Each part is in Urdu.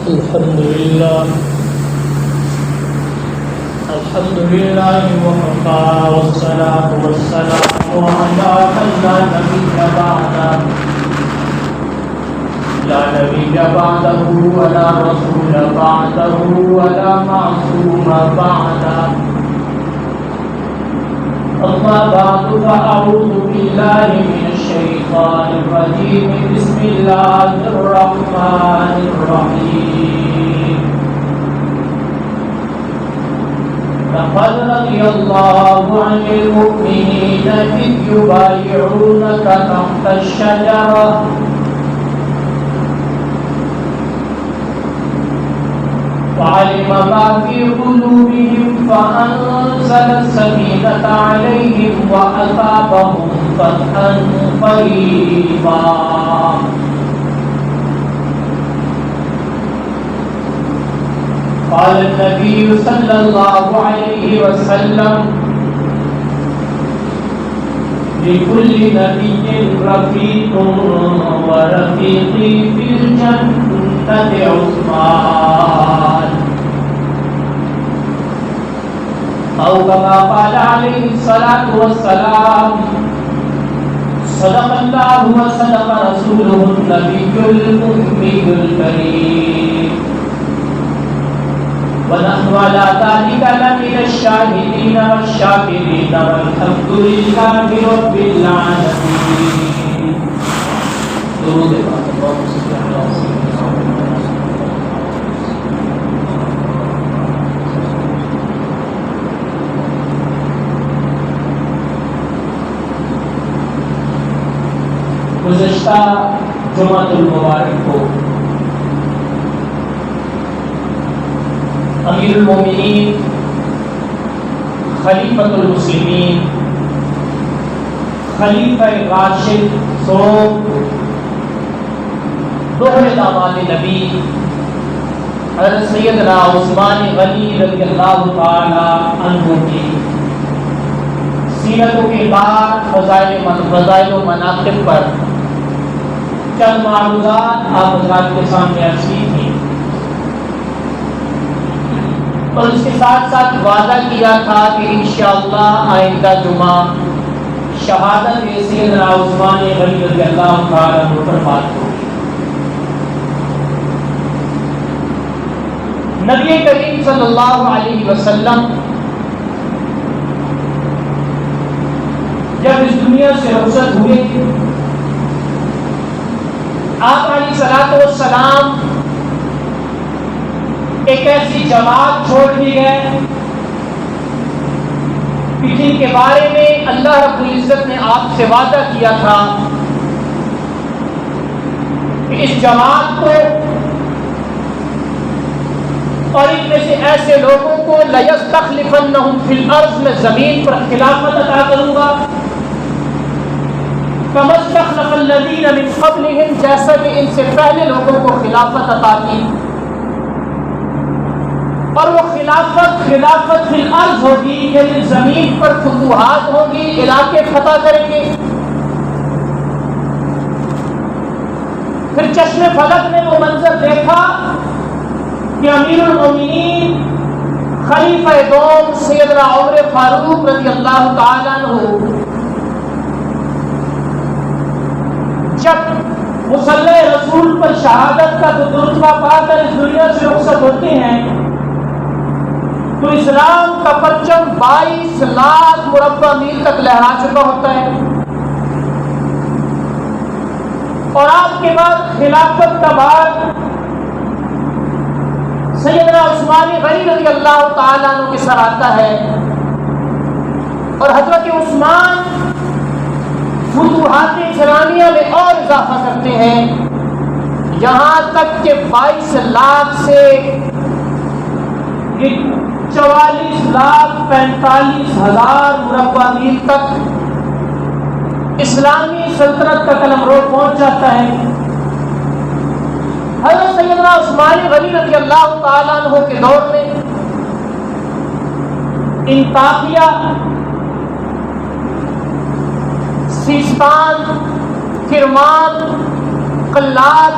الحمد لله وكفى والصلاة والسلام على من لا نبي بعده ولا رسول بعده ولا معصوم بعده. أما بعد فأعوذ بالله من الشيطان الرجيم. بسم الله الرحمن الرحيم. لقد رضي الله عن المؤمنين إذ يبايعونك تحت الشجرة وعلم ما في قلوبهم فأنزل السكينة عليهم وأثابهم فتحا قريبا. قال النبي صلى الله عليه وسلم: لكل نبي رفيق ورفيقي في الجنة عثمان، أو كما قال عليه الصلاة والسلام: صدق الله وصدق رسوله النبي الأمي الكريم، ونحن على ذلك لمن الشاهدين والشاكرين والحمد لله رب العالمين. درود پاک اللهم صل على سيدنا محمد. گزشتہ جمعۃ المبارک کو امیر المومنین خلیفۃ المسلمین خلیفہ راشد ثوب دوہرے داماد نبی حضرت سیدنا عثمان غنی رضی اللہ تعالی عنہ کی سیرت و کردار، فضائل و مناقب پر چند معروضات آپ حضرات کے سامنے عرض کی تھی، اور اس کے ساتھ ساتھ وعدہ کیا تھا کہ انشاءاللہ آئندہ جمعہ شہادت سیدنا عثمان غنی رضی اللہ تعالیٰ عنہ پر بات ہوگی۔ نبی کریم صلی اللہ علیہ وسلم جب اس دنیا سے رخصت ہوئے، آپ علیہ الصلوۃ والسلام ایک ایسی جماعت چھوڑ دی گئے کہ جن کے بارے میں اللہ رب العزت نے آپ سے وعدہ کیا تھا کہ اس جماعت کو اور ان میں سے ایسے لوگوں کو لَيَسْتَخْلِفَنَّهُمْ فِي الْأَرْضِ، میں زمین پر خلافت عطا کروں گا، كَمَا اسْتَخْلَفَ الَّذِينَ مِنْ قَبْلِهِمْ، جیسا کہ ان سے پہلے لوگوں کو خلافت عطا کی، اور وہ خلافت فی الارض ہوگی، یعنی زمین پر فتوحات ہوگی، علاقے فتح کریں گے۔ پھر چشم فلک نے وہ منظر دیکھا کہ امیر المومنین خلیفہ دوم سیدنا عمر فاروق رضی اللہ تعالیٰ عنہ جب مصلی رسول پر شہادت کا رتبہ پا کر اس دنیا سے رخصت ہوتے ہیں تو اسلام کا پرچم 22 لاکھ مربع میل تک لہرا چکا ہوتا ہے، اور آپ کے بعد خلافت کا بار سیدنا عثمان غنی رضی اللہ تعالیٰ عنہ کے سر آتا ہے، اور حضرت عثمان فتوحات اسلامیہ میں اور اضافہ کرتے ہیں، یہاں تک کہ 22 لاکھ سے 44,45,000 مربع میل تک اسلامی سلطنت کا قلمرو پہنچ جاتا ہے۔ حضرت سیدنا عثمان غنی رضی اللہ تعالیٰ عنہ کے دور میں انطاکیہ، سیستان، کرمان، قلات،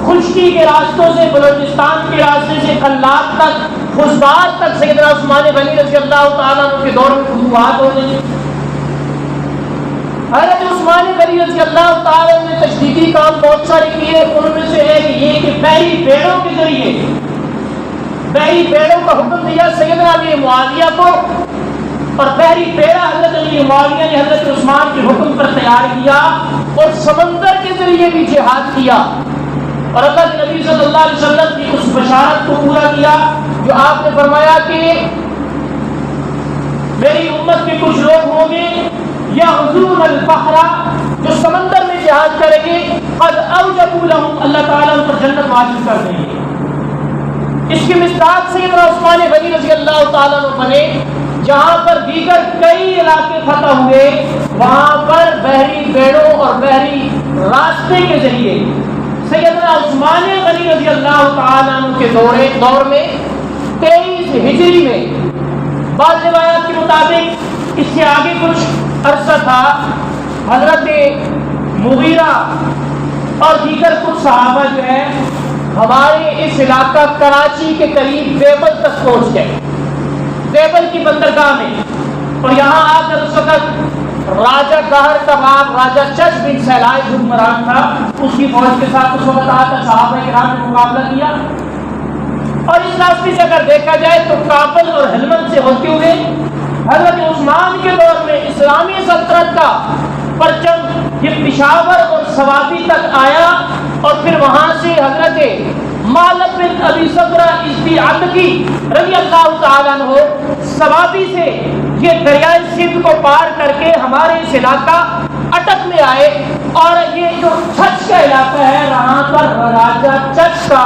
خشکی کے راستوں سے، بلوچستان کے راستے سے خلاق تک، خزدار تک سیدنا عثمان غنی رضی اللہ تعالیٰ عنہ کے دور میں فتوحات ہو گئی۔ حضرت عثمان غنی رضی اللہ تعالیٰ عنہ نے تشدیدی کام بہت سارے کیے، ان میں سے ایک یہ کہ بحری بیڑوں کے ذریعے بحری بیڑوں کا حکم دیا سیدنا علی معاویہ کو، اور بحری بیڑا حضرت علی معاویہ نے حضرت عثمان کے حکم پر تیار کیا اور سمندر کے ذریعے بھی جہاد کیا، اور اللہ کے نبی صلی اللہ علیہ وسلم کی اس بشارت کو پورا کیا جو آپ نے فرمایا کہ میری امت کے کچھ لوگ ہوں گے یغزون البحر، جو سمندر میں جہاد کریں گے، قد اوجبوا لهم، اللہ تعالیٰ ان پر جنت واجب کر دیں گے۔ اس کی مصداق سیدنا عثمان غنی رضی اللہ تعالیٰ عنہ بنے، جہاں پر دیگر کئی علاقے فتح ہوئے، وہاں پر بحری بیڑوں اور بحری راستے کے ذریعے سیدنا عثمان غنی رضی اللہ تعالیٰ عنہ کے دور میں 23 ہجری میں، بعض روایات کے مطابق اس سے آگے کچھ عرصہ تھا، حضرت مغیرہ اور دیگر کچھ صحابہ جو ہے ہمارے اس علاقہ کراچی کے قریب دیوبند تک پہنچ گئے، دیوبند کی بندرگاہ میں، اور یہاں آ کر اس وقت راجہ گہر کا باپ راجہ چچ بن سیلائے حکمران تھا، اس کی فوج کے ساتھ اس وقت آ کر صحابہ کرام نے مقابلہ کیا، اور اس راستے سے اگر دیکھا جائے تو کابل اور ہلمند سے ہوتے ہوئے حضرت عثمان کے دور میں اسلامی سلطنت کا پرچم یہ پشاور اور سوابی تک آیا، اور پھر وہاں سے حضرت مالک بن ابی صبرہ ازدی عتکی رضی اللہ تعالیٰ عنہ سوابی سے یہ دریائے سندھ کو پار کر کے ہمارے اس علاقہ اٹک میں آئے، اور یہ جو چچ کا علاقہ ہے وہاں پر راجہ چچ کا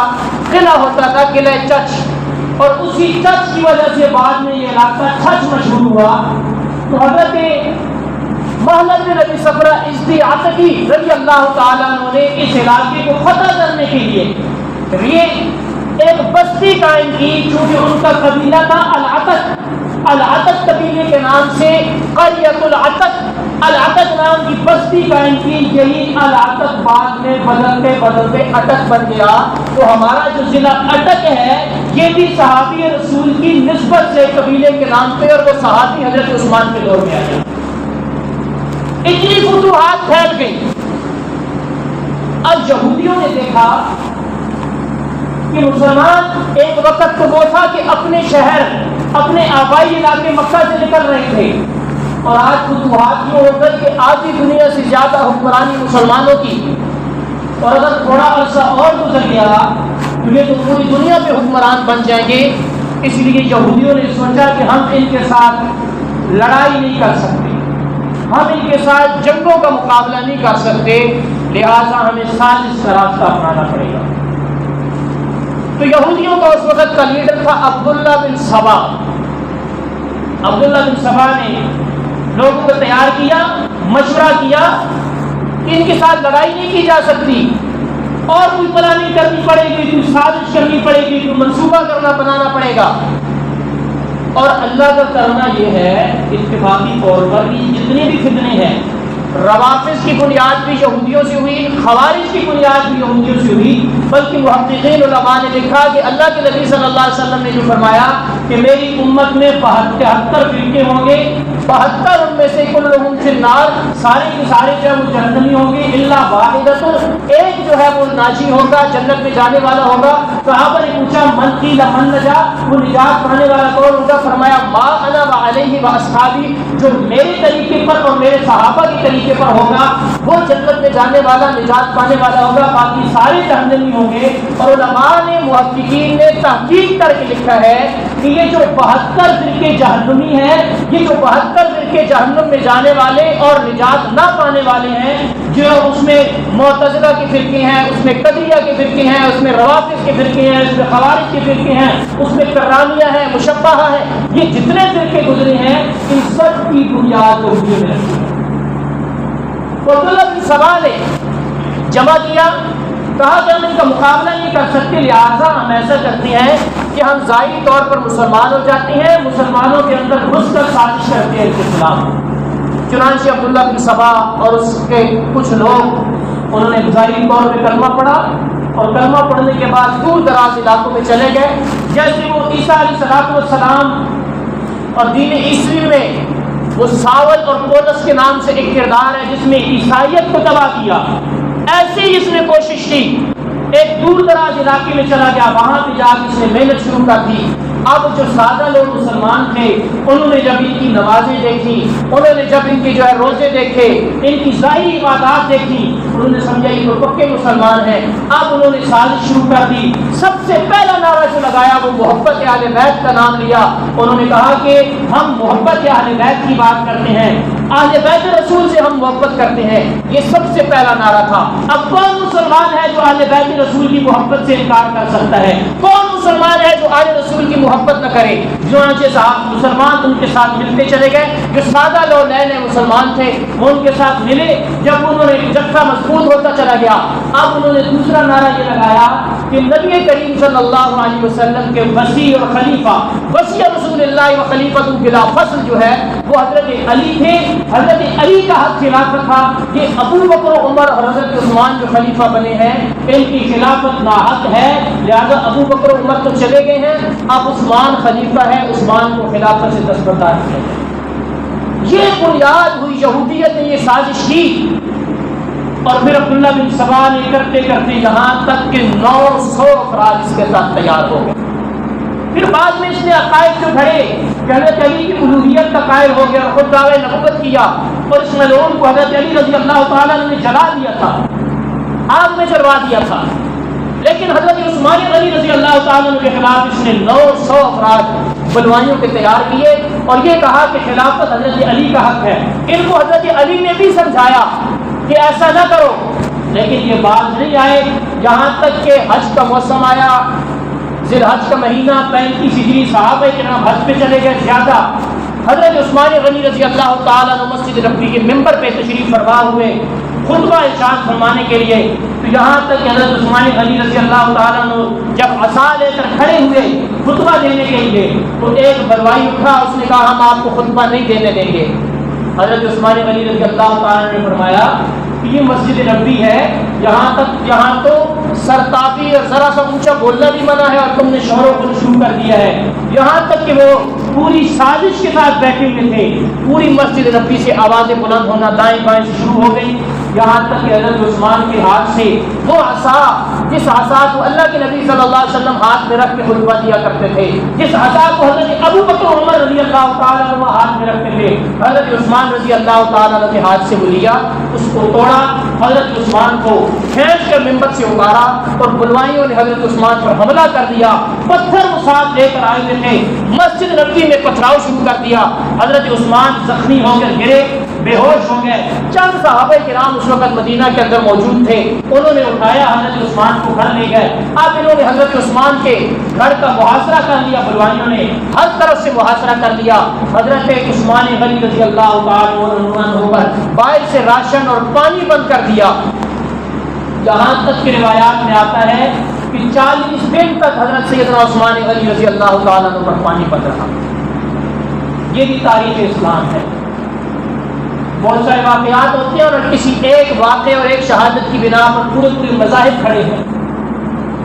قلعہ ہوتا تھا، قلعہ چچ، اور اسی چچ کی وجہ سے بعد میں یہ علاقہ چچ مشہور ہوا۔ تو حضرت محمد بن ابی صبرہ ازدی عتکی رضی اللہ تعالیٰ عنہ نے اس علاقے کو فتح کرنے کے لیے یہ ایک بستی قائم کی، چونکہ ان کا قبیلہ تھا العتق قبیلے کے نام سے قریۃ العتق نام کی بستی قائم کی، یہی العتق بعد میں بدلتے بدلتے اٹک بن گیا۔ تو ہمارا جو ضلع اٹک ہے یہ بھی صحابی رسول کی نسبت سے قبیلے کے نام پہ، اور وہ صحابی حضرت عثمان کے دور میں آیا۔ اتنی فتوحات پھیل گئی، اب یہودیوں نے دیکھا کہ مسلمان ایک وقت تو وہ تھا کہ اپنے شہر اپنے آبائی علاقے مکہ سے نکل رہے تھے، اور آج فتوحات یہ ہو کر کہ آدھی دنیا سے زیادہ حکمرانی مسلمانوں کی، اور اگر تھوڑا عرصہ اور گزر گیا تو یہ تو پوری دنیا پہ حکمران بن جائیں گے۔ اس لیے یہودیوں نے سوچا کہ ہم ان کے ساتھ لڑائی نہیں کر سکتے، ہم ان کے ساتھ جنگوں کا مقابلہ نہیں کر سکتے، لہٰذا ہمیں سازش کا راستہ اپنانا پڑے گا۔ تو یہودیوں کا اس وقت کا لیڈر تھا عبداللہ بن سبا۔ عبداللہ بن سبا نے لوگوں کو تیار کیا، مشورہ کیا کہ ان کے ساتھ لڑائی نہیں کی جا سکتی، اور کوئی پلاننگ کرنی پڑے گی، کوئی سازش کرنی پڑے گی، کوئی منصوبہ بنانا پڑے گا۔ اور اللہ کا کرنا یہ ہے اتفاقی طور پر کہ جتنے بھی فتنے ہیں، روافض کی بنیاد بھی یہودیوں سے ہوئی، خوارج کی بنیاد بھی یہودیوں سے ہوئی، بلکہ محققین علماء نے لکھا کہ اللہ کے نبی صلی اللہ علیہ وسلم نے جو فرمایا کہ میری امت میں 72 فرقے ہوں گے، 72 ان میں سے کلہم فی النار، سارے کے سارے جو ہے وہ جہنمی ہوں گے، الا واحدۃ، ایک جو ہے وہ ناجی ہوگا، جنت میں جانے والا ہوگا۔ صحابہ نے پوچھا من قیل من نجا، وہ نجات پانے والا کون ہوگا؟ فرمایا ما انا وعلیہ واصحابی، جو میرے طریقے پر اور میرے صحابہ کے طریقے پر ہوگا وہ جنت میں جانے والا، نجات پانے والا ہوگا، باقی سارے جہنمی ہوں گے۔ اور علماء نے محققین نے تحقیق کر کے لکھا ہے کہ یہ جو 72 فرقے جہنمی ہیں، یہ جو 72 فرقے جہنم میں جانے والے اور نجات نہ پانے والے ہیں، جو اس میں معتزلہ کے فرقے ہیں، اس میں قدریہ کے فرقے ہیں، اس میں روافض کے فرقے ہیں، اس میں خوارج کے فرقے ہیں، اس میں کرامیہ ہے، مشبہہ ہے، یہ جتنے فرقے گزرے ہیں ان سب کی بنیاد یہودیوں میں رکھی ہے۔ عبداللہ بن سبا نے جمع کیا، کہا کہ ہم ان کا مقابلہ نہیں کر سکتے، لہٰذا ہم ایسا کرتے ہیں کہ ہم ظاہری طور پر مسلمان ہو جاتے ہیں، مسلمانوں کے اندر گھس کر سازش کرتے ہیں ان کے خلاف۔ چنانچہ عبداللہ بن سبا اور اس کے کچھ لوگ انہوں نے ظاہری طور پہ کلمہ پڑھا، اور کلمہ پڑھنے کے بعد دور دراز علاقوں میں چلے گئے. جیسے وہ عیسیٰ علیہ السلام اور دین عیسوی میں وہ ساول اور پولس کے نام سے ایک کردار ہے جس نے عیسائیت کو تباہ کیا، ایسے ہی اس نے کوشش کی. ایک دور دراز علاقے میں چلا گیا، وہاں پہ جا کے اس نے محنت شروع کر دی. اب جو سادہ لوگ مسلمان تھے انہوں نے جب ان کی نمازیں دیکھی، انہوں نے جب ان کے جو ہے روزے دیکھے، ان کی ظاہری عبادات دیکھی، انہوں نے سمجھا یہ تو پکے مسلمان ہیں. اب انہوں نے سازش شروع کر دی. سب سے پہلا نعرہ جو لگایا وہ محبت اہل بیت کا نام لیا. انہوں نے کہا کہ ہم محبت اہل بیت کی بات کرتے ہیں، اہل بیت رسول سے ہم محبت کرتے ہیں. یہ سب سے پہلا نعرہ تھا. اب کون مسلمان ہے جو اہل بیت رسول کی محبت سے انکار کر سکتا ہے؟ کون مسلمان ہے جو اہل رسول کی محبت نہ کرے؟ چنانچہ صاحب مسلمان ان کے ساتھ ملتے چلے گئے. جو سادہ لوگ نئے نئے مسلمان تھے وہ ان کے ساتھ ملے. جب انہوں نے جتھا مضبوط ہوتا چلا گیا، اب انہوں نے دوسرا نعرہ یہ لگایا کہ نبی کریم صلی اللہ علیہ وسلم کے وصی اور خلیفہ، وصی رسول اللہ و خلیفۃ بلا فصل جو ہے وہ حضرت علی تھے. حضرت علی کا حق خلافت تھا کہ ابو بکر و عمر اور حضرت عثمان جو خلیفہ بنے ہیں ان کی خلافت ناحق ہے، لہذا ابو بکر و عمر تو چلے گئے ہیں، اب عثمان خلیفہ ہے، عثمان کو خلافت سے دستبردار کیا جائے. یہ بنیاد ہوئی یہودیت نے یہ سازش کی. اور پھر عبداللہ بن سبا نے کرتے کرتے یہاں تک کہ 900 افراد اس کے ساتھ تیار ہو گئے. پھر بعد میں اس نے عقائد جو گھڑے کہ حضرت علی کی الوہیت کا قائل ہو گیا اور خود دعوی نبوت کیا، اور اس ملعون کو حضرت علی رضی اللہ تعالیٰ نے جلا دیا تھا، آگ میں جلوا دیا تھا. لیکن حضرت عثمان غنی رضی اللہ تعالیٰ کے خلاف اس نے 900 افراد بلوائیوں کے تیار کیے اور یہ کہا کہ خلافت حضرت علی کا حق ہے. ان کو حضرت علی نے بھی سمجھایا کہ ایسا نہ کرو، لیکن یہ بات نہیں آئے. یہاں تک کہ حج کا موسم آیا، ذی الحج کا مہینہ 35 ہجری، صحابہ کرام حج پہ چلے گئے زیادہ. حضرت عثمان غنی رضی اللہ تعالیٰ عنہ مسجد نبوی کے ممبر پہ تشریف فرما ہوئے خطبہ ارشاد فرمانے کے لیے. تو یہاں تک کہ حضرت عثمان غنی رضی اللہ تعالیٰ عنہ جب عصا لے کر کھڑے ہوئے خطبہ دینے کے لیے تو ایک بلوائی اٹھا، اس نے کہا ہم آپ کو خطبہ نہیں دینے دیں گے. حضرت عثمان غنی رضی اللہ تعالیٰ نے فرمایا کہ یہ مسجد نبوی ہے، یہاں تو سرتافی اور ذرا سا اونچا بولنا بھی منع ہے اور تم نے شور و غل شروع کر دیا ہے. یہاں تک کہ وہ پوری سازش کے ساتھ بیٹھے ہوئے تھے. پوری مسجد نبوی سے آوازیں بلند ہونا دائیں بائیں سے شروع ہو گئی، یہاں تک کہ حضرت عثمان کے ہاتھ سے وہ عصا، جس عصا کو اللہ کے نبی صلی اللہ علیہ وسلم ہاتھ میں رکھ کے خطبہ دیا کرتے تھے، جس عصا کو حضرت ابو بکر عمر رضی اللہ تعالیٰ عنہ ہاتھ میں رکھتے تھے، حضرت عثمان رضی اللہ تعالیٰ عنہ کے ہاتھ سے وہ لیا، اس کو توڑا. حضرت عثمان کو کھینچ کر ممبر سے اتارا اور بلوائیوں نے حضرت عثمان پر حملہ کر دیا. پتھر وہ ساتھ لے کر آئے ہوئے تھے، مسجد نبوی میں پتھراؤ شروع کر دیا. حضرت عثمان زخمی ہو کر گرے، بے ہوش ہو گئے. چند صحابہ کرام اس وقت مدینہ کے اندر موجود تھے، انہوں نے اٹھایا، حضرت عثمان کو گھر لے گئے. اب انہوں نے حضرت عثمان کے گھر کا محاصرہ کر لیا، بلوائیوں نے ہر طرف سے محاصرہ کر لیا. حضرت عثمان غنی رضی اللہ تعالیٰ عنہ ہو کر باہر سے راشن اور پانی بند کر دیا. یہاں تک کہ روایات میں آتا ہے کہ 40 دن تک حضرت سیدنا عثمان غنی رضی اللہ تعالیٰ عنہ پر پانی بند رہا. یہ بھی تاریخ اسلام ہے. بہت سارے واقعات ہوتے ہیں اور کسی ایک واقعے اور ایک شہادت کی بنا پر پورے پورے مذاہب کھڑے ہیں،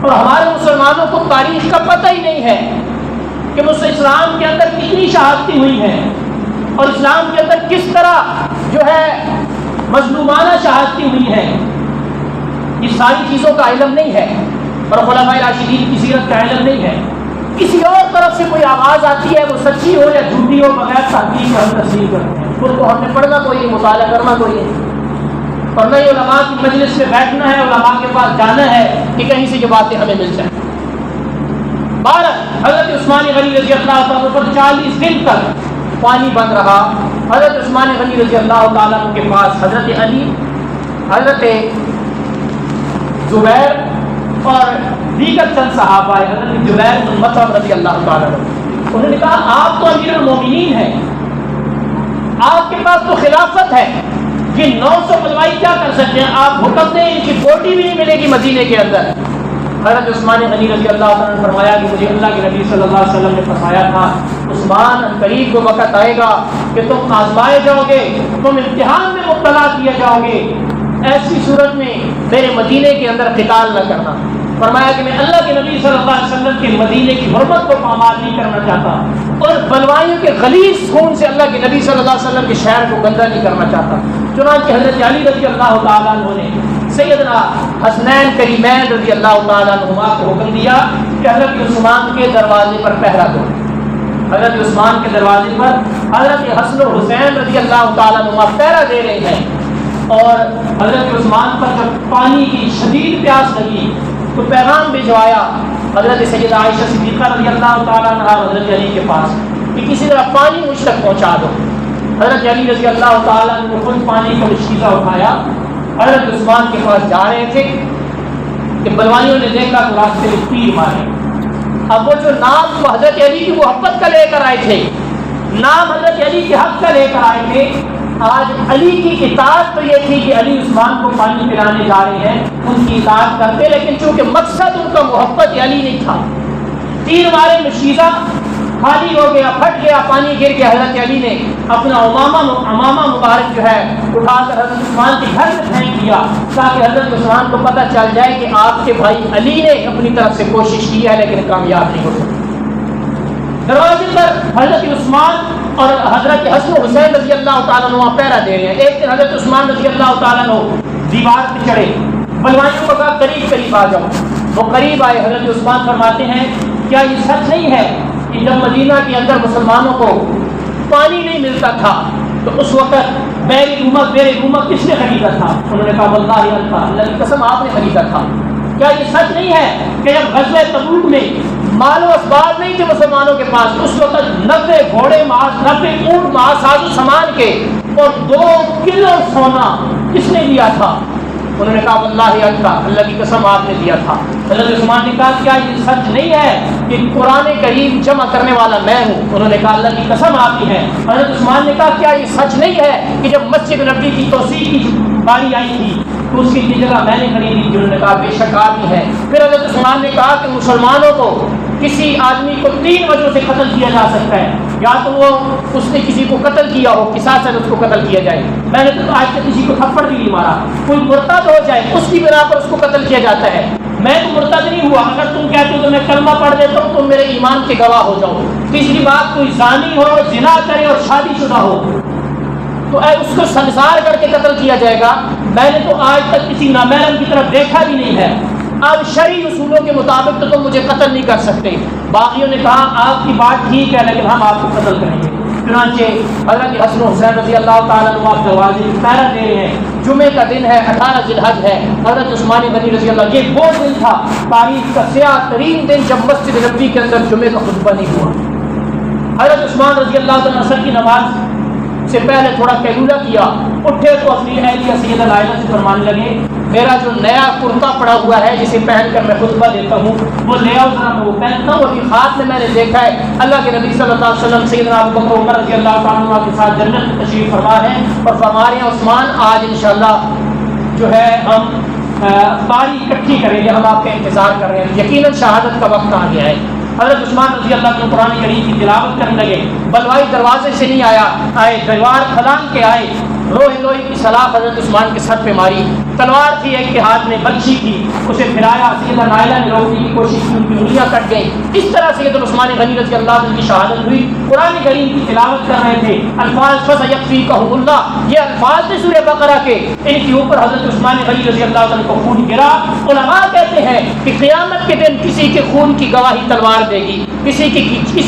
اور ہمارے مسلمانوں کو تاریخ کا پتہ ہی نہیں ہے کہ اسلام کے اندر کتنی شہادتیں ہوئی ہیں اور اسلام کے اندر کس طرح جو ہے مظلومانہ شہادتیں ہوئی ہیں. یہ ساری چیزوں کا علم نہیں ہے اور خلفائے راشدین کی سیرت کا علم نہیں ہے. کسی اور طرف سے کوئی آواز آتی ہے، وہ سچی ہو یا جھوٹی ہو، بغیر تحقیق کا ہم تسلیم کرتے ہیں. اس کو ہم نے پڑھنا کوئی نہیں، مطالعہ کرنا کوئی نہیں، اور نہ ہی علماء کی مجلس میں بیٹھنا ہے، علماء کے پاس جانا ہے کہ کہیں سے یہ باتیں ہمیں مل جائیں. حضرت عثمان غنی رضی اللہ تعالیٰ پر 40 دن تک پانی بند رہا. حضرت عثمان غنی رضی اللہ تعالیٰ کے پاس حضرت علی، حضرت زبیر اور دیگر چند صحابہ آئے. حضرت زبیر بن مطعم رضی اللہ تعالیٰ انہوں نے کہا آپ تو امیر المومنین ہیں، آپ کے پاس تو خلافت ہے، یہ 900 بلوائی کیا کر سکتے ہیں؟ آپ حکم دیں، ان کی بوٹی بھی نہیں ملے گی مدینے کے اندر. حضرت عثمان غنی رضی اللہ تعالیٰ نے فرمایا کہ مجھے اللہ کے نبی صلی اللہ علیہ وسلم نے فرمایا تھا عثمان قریب کو وقت آئے گا کہ تم آزمائے جاؤ گے، تم امتحان میں مبتلا کیے جاؤ گے، ایسی صورت میں میرے مدینے کے اندر قتال نہ کرنا. فرمایا کہ میں اللہ کے نبی صلی اللہ علیہ وسلم کے مدینے کی حرمت کو پامال نہیں کرنا چاہتا اور بلوائیوں کے غلیظ خون سے اللہ کے نبی صلی اللہ علیہ وسلم کے شہر کو گندہ نہیں کرنا چاہتا۔ چنانچہ حضرت علی رضی اللہ تعالیٰ عنہ نے سیدنا حسنین کریمین رضی اللہ تعالیٰ عنہما کو حکم دیا کہ حضرت عثمان کے دروازے پر پہرا دو۔ حضرت عثمان کے دروازے پر حضرت حسن و حسین رضی اللہ تعالیٰ عنہما پہرا دے رہے ہیں، اور حضرت عثمان پر جب پانی کی شدید پیاس لگی تو پیغام بھجوایا حضرت سیدہ عائشہ صدیقہ رضی اللہ تعالیٰ عنہ حضرت علی کے پاس کہ کسی طرح پانی مجھ تک پہنچا دو۔ حضرت علی رضی اللہ تعالیٰ عنہ نے خود پانی کا مشکیزہ اٹھایا، حضرت عثمان کے پاس جا رہے تھے کہ بلوائیوں نے دیکھا تو راستے میں تیر مارے۔ اب وہ جو نام وہ حضرت علی کی محبت کا لے کر آئے تھے، نام حضرت علی کے حق کا لے کر آئے تھے، آج علی کی اطاعت تو یہ تھی کہ علی عثمان کو پانی پلانے جا رہے ہیں، ان کی اطاعت کرتے، لیکن چونکہ مقصد ان کا محبت علی نہیں تھا، تیر مارے، مشیزہ خالی ہو گیا، پھٹ گیا، پانی گر گیا۔ حضرت علی نے اپنا امامہ مبارک جو ہے اٹھا کر حضرت عثمان کے گھر میں پھینک دیا تاکہ حضرت عثمان کو پتہ چل جائے کہ آپ کے بھائی علی نے اپنی طرف سے کوشش کی ہے لیکن کامیاب نہیں ہو سکی۔ دروازے پر حضرت عثمان اور حضرت حسن و حسین رضی اللہ تعالیٰ عنہ پہرا دے رہے ہیں۔ ایک دن حضرت عثمان رضی اللہ تعالیٰ عنہ دیوار پہ چڑھے، بلوائیوں کو کہا قریب قریب آ جاؤ، وہ قریب آئے۔ حضرت عثمان فرماتے ہیں کیا یہ سچ نہیں ہے کہ جب مدینہ کے اندر مسلمانوں کو پانی نہیں ملتا تھا تو اس وقت بیر رومہ کس نے خریدا تھا؟ انہوں نے کہا واللہ اللہ کی قسم آپ نے خریدا تھا۔ کیا یہ سچ نہیں ہے کہ جب غزوہ تبوک میں مال و اسباب نہیں تھے مسلمانوں کے پاس، اس وقت 90 گھوڑے ماس، 90 اونٹ ماس، ساز و سامان کے اور 2 کلو سونا کس نے دیا تھا؟ انہوں نے کہا واللہ اللہ کی قسم آپ نے دیا تھا۔ حضرت عثمان نے کہا کیا یہ سچ نہیں ہے کہ قرآن کریم جمع کرنے والا میں ہوں؟ انہوں نے کہا اللہ کی قسم آپ کی ہے۔ حضرت عثمان نے کہا کیا یہ سچ نہیں ہے کہ جب مسجد نبوی کی توسیع کی باری آئی تھی تو اس کی جگہ میں نے خریدی تھی؟ انہوں نے کہا بے شک آپ ہی ہے۔ پھر حضرت عثمان نے کہا کہ مسلمانوں کو کسی آدمی کو 3 وجہ سے قتل کیا جا سکتا ہے، یا تو وہ اس نے کسی کو قتل کیا ہو، قصاص سے اس کو قتل کیا جائے، میں نے تو آج تک کسی کو تھپڑ بھی نہیں مارا، کوئی مرتد ہو جائے اس کی بنا پر اس کو قتل کیا جاتا ہے، میں تو مرتد نہیں ہوا، اگر تم کہتے ہو تو میں کلمہ پڑھ دیتا ہوں تم میرے ایمان کے گواہ ہو جاؤ۔ تیسری بات کوئی زانی ہو، زنا کرے اور شادی شدہ ہو تو اس کو سنسار کر کے قتل کیا جائے گا، میں نے تو آج تک کسی نامحرم کی طرف دیکھا بھی نہیں ہے، اب شرعی اصولوں کے مطابق تو تم مجھے قتل نہیں کر سکتے۔ باقیوں نے کہا آپ کی بات ٹھیک ہے لیکن ہم آپ کو قتل کریں گے۔ چنانچہ حضرت حسن و حسین رضی اللہ تعالیٰ عنہ آپ دروازے کی پہرا دے رہے ہیں، جمعے کا دن ہے، 18 ذی الحج ہے، حضرت عثمان غنی رضی اللہ، یہ وہ دن تھا تاریخ کا سیاہ ترین دن جب مسجد نبوی کے اندر جمعے کا خطبہ نہیں ہوا۔ حضرت عثمان رضی اللہ تعالیٰ عصر کی نماز سے پہلے تھوڑا قیلولہ کیا، اٹھے تو اپنی اہلیہ سیدہ لائلہ سے فرمانے لگے میرا جو نیا کرتا پڑا ہوا ہے جسے پہن کر میں خطبہ دیتا ہوں وہ لے آؤ ذرا، میں وہ پہنتا ہوں۔ ابھی خواب میں نے دیکھا ہے اللہ کے نبی صلی اللہ علیہ وسلم سیدنا ابو بکر عمر رضی اللہ تعالیٰ عنہ کے ساتھ جنت میں تشریف فرما ہے اور فرما رہے ہیں عثمان آج انشاءاللہ جو ہے ہم باری اکٹھی کریں گے، ہم آپ کا انتظار کر رہے ہیں، یقیناً شہادت کا وقت آ گیا ہے۔ حضرت عثمان رضی اللہ عنہ قرآن کریم کی تلاوت کرنے لگے، بلوائی دروازے سے نہیں آئے دیوار کھلان کے آئے، روئی کی سلاخ حضرت عثمان کے سر پہ ماری، تلوار تھی ایک کے ہاتھ میں، بلچی تھی، اسے پھرایا، سیدہ نائلہ نے روکنے کی کوشش کی، ان کی انگلیاں کٹ گئیں۔ اس طرح سیدنا عثمان غنی رضی اللہ عنہ کی شہادت ہوئی۔ قرآن کریم کی تلاوت کر رہے تھے، الفاظ فَسَيَكْفِيكَهُمُ اللَّهُ، یہ الفاظ تھے سورہ بقرہ کے، ان کے اوپر حضرت عثمان غنی رضی اللہ عنہ کو خون گرا۔ علماء کہتے ہیں کہ قیامت کے دن کسی کے خون کی گواہی تلوار دے گی، کسی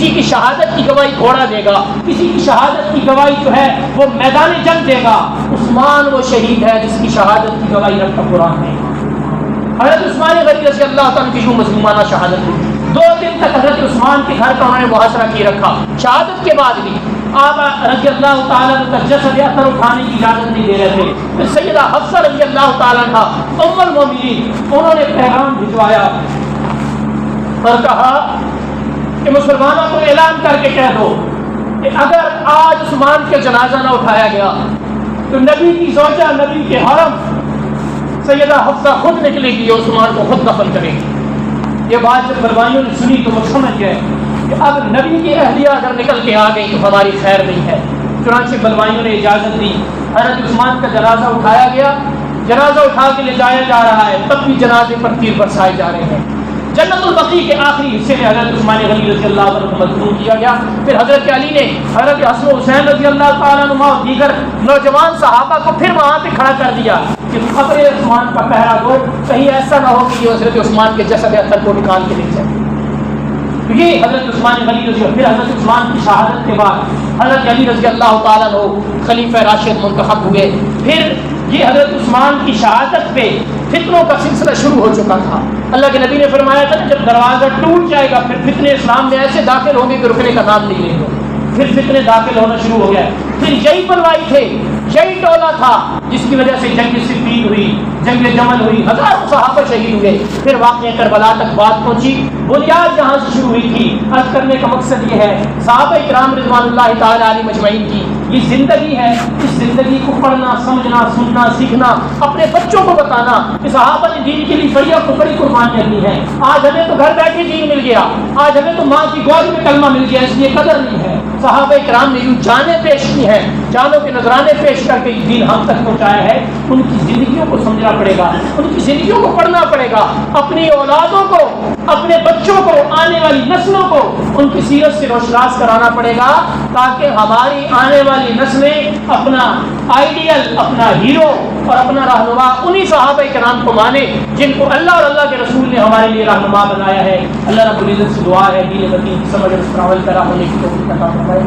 کی شہادت کی گواہی گھوڑا دے گا، کسی کی شہادت کی گواہی جو ہے وہ میدان جنگ دے گا۔ عثمان وہ شہید ہے جس کی شہادت کی گواہی رب کا قرآن ہے۔ حضرت عثمان غنی رضی اللہ عنہ کی یوں مظلومانہ شہادت ہوئی۔ 2 دن تک حضرت عثمان کے گھر کا انہوں نے محاصرہ کی رکھا، شہادت کے بعد بھی آپ رضی اللہ تعالیٰ عنہ کا جسد اثر اٹھانے کی اجازت نہیں دے رہے تھے۔ پھر سیدہ حفصہ رضی اللہ تعالیٰ عنہ ام المومنین، انہوں نے پیغام بھجوایا اور کہا کہ مسلمانوں کو اعلان کر کے کہہ دو کہ اگر آج عثمان کا جنازہ نہ اٹھایا گیا تو نبی کی زوجہ، نبی کے حرم سیدہ حفصہ خود نکلے گی اور عثمان کو خود دفن کرے گی۔ یہ بات جب بلوائیوں نے سنی تو وہ سمجھ گئے کہ اب نبی کی اہلیہ اگر نکل کے آ گئی تو ہماری خیر نہیں ہے۔ چنانچہ بلوائیوں نے اجازت دی، حضرت عثمان کا جنازہ اٹھایا گیا، جنازہ اٹھا کے لے جایا جا رہا ہے، تب بھی جنازے پر تیر برسائے جا رہے ہیں۔ جنت البقیع کے آخری حصے میں حضرت عثمان غنی رضی اللہ عنہ کو مدفون کیا گیا۔ پھر حضرت علی نے حضرت حسن و حسین رضی اللہ تعالیٰ عنہ اور دیگر نوجوان صحابہ کو پھر وہاں پہ کھڑا کر دیا کہ قبر عثمان کا پہرا دو، کہیں ایسا نہ ہو کہ یہ حضرت عثمان کے جسد اطہر کو نکال کے لے جائے۔ یہ حضرت عثمان غنی رضی اللہ، پھر حضرت عثمان کی شہادت کے بعد حضرت علی رضی اللہ تعالیٰ عنہ خلیفہ راشد منتخب ہوئے۔ پھر یہ حضرت عثمان کی شہادت پہ فتنوں کا سلسلہ شروع ہو چکا تھا۔ اللہ کے نبی نے فرمایا تھا جب دروازہ ٹوٹ جائے گا پھر فتنے اسلام میں ایسے داخل ہوں گے کہ رکنے کا نام نہیں لیں گے۔ پھر فتنے داخل ہونا شروع ہو گیا۔ پھر یہی پلوائی تھے، یہی ٹولہ تھا جس کی وجہ سے جنگ صفین ہوئی، جنگ جمل ہوئی، ہزاروں صحابہ شہید ہوئے۔ پھر واقعہ کربلا تک بات پہنچی۔ بنیاد جہاں سے شروع ہوئی تھی، عرض کرنے کا مقصد یہ ہے صحابہ کرام رضوان اللہ تعالیٰ علیہ مجمعین کی یہ زندگی ہے، اس زندگی کو پڑھنا، سمجھنا، سننا، سیکھنا، اپنے بچوں کو بتانا کہ صحابہ نے دین کے لیے بڑی قربانیاں دی ہیں۔ آج ہمیں تو گھر بیٹھے دین مل گیا، آج ہمیں تو ماں کی گود میں کلمہ مل گیا، اس لیے قدر نہیں ہے۔ صحابہ کرام نے یوں جانیں پیش کی ہیں، جانوں کے نذرانے پیش کر کے دین ہم تک پہنچایا ہے۔ ان کی زندگیوں کو سمجھنا پڑے گا، ان کی زندگیوں کو پڑھنا پڑے گا، اپنی اولادوں کو، اپنے بچوں کو، آنے والی نسلوں کو ان کی سیرت سے روشناس کرانا پڑے گا تاکہ ہماری آنے والی نسلیں اپنا آئیڈیل، اپنا ہیرو اور اپنا رہنما انہی صحابہ کرام کو مانے جن کو اللہ اور اللہ کے رسول نے ہمارے لیے رہنما بنایا ہے۔ اللہ رب العزت سے دعا ہے دین متین کی سمجھ اور اس پر عمل کرا ہونے کی توفیق عطا فرمائے۔